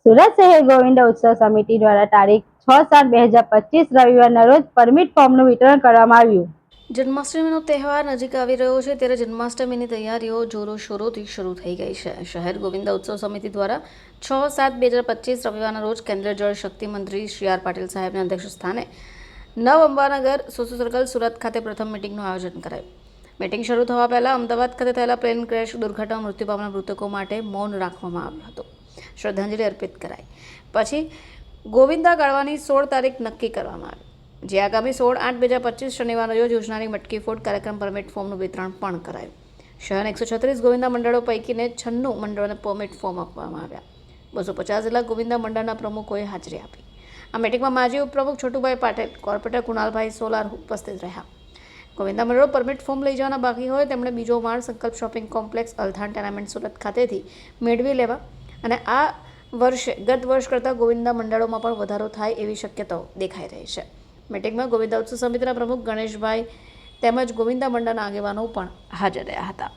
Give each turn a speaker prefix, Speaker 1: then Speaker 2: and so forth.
Speaker 1: સુરત શહેર ગોવિંદ ઉત્સવ સમિતિ દ્વારા તારીખ 6/7/2025 રવિવારના રોજ પરમિટ ફોર્મનું વિતરણ કરવામાં આવ્યું.
Speaker 2: જન્માષ્ટમીનો તહેવાર નજીક આવી રહ્યો છે ત્યારે જન્માષ્ટમીની તૈયારીઓ જોરોશોરોથી શરૂ થઈ ગઈ છે. શહેર ગોવિંદ ઉત્સવ સમિતિ દ્વારા 6/7/2025 રવિવારના રોજ કેન્દ્રીય જળ શક્તિ મંત્રી શ્રી આર પાટીલ સાહેબના અધ્યક્ષ સ્થાને નવ અંબાનગર સોસુ સર્કલ સુરત ખાતે પ્રથમ મિટિંગનું આયોજન કરાયું. મિટિંગ શરૂ થવા પહેલા અમદાવાદ ખાતે થયેલા પ્લેન ક્રેશ દુર્ઘટનામાં મૃત્યુ પામનાર મૃતકો માટે મૌન રાખવામાં આવ્યું હતું. શ્રદ્ધાંજલિ અર્પિત કરાઈ. પછી ગોવિંદા ગાળવાની 16 તારીખ નક્કી કરવામાં આવી, જે આગામી 16/8/2025 શનિવારના રોજ યોજનાની મટકી ફોડ કાર્યક્રમ પરમિટ ફોર્મનું વિતરણ પણ કરાયું. શહેરના 136 ગોવિંદા મંડળો પૈકીને 96 મંડળોને પરમિટ ફોર્મ આપવામાં આવ્યા. 250 જેટલા ગોવિંદા મંડળના પ્રમુખોએ હાજરી આપી. આ મિટિંગમાં માજી ઉપપ્રમુખ છોટુભાઈ પાટેલ, કોર્પોરેટર કુણાલભાઈ સોલાર ઉપસ્થિત રહ્યા. ગોવિંદા મંડળો પરમિટ ફોર્મ લઈ જવાના બાકી હોય તેમણે બીજો માળ સંકલ્પ shopping complex Althan tenement Surat ખાતેથી મેળવી લેવા અને આ વર્ષે ગત વર્ષ કરતાં ગોવિંદા મંડળોમાં પણ વધારો થાય એવી શક્યતાઓ દેખાઈ રહી છે. મિટિંગમાં ગોવિંદા ઉત્સવ સમિતિના પ્રમુખ ગણેશભાઈ તેમજ ગોવિંદા મંડળના આગેવાનો પણ હાજર રહ્યા હતા.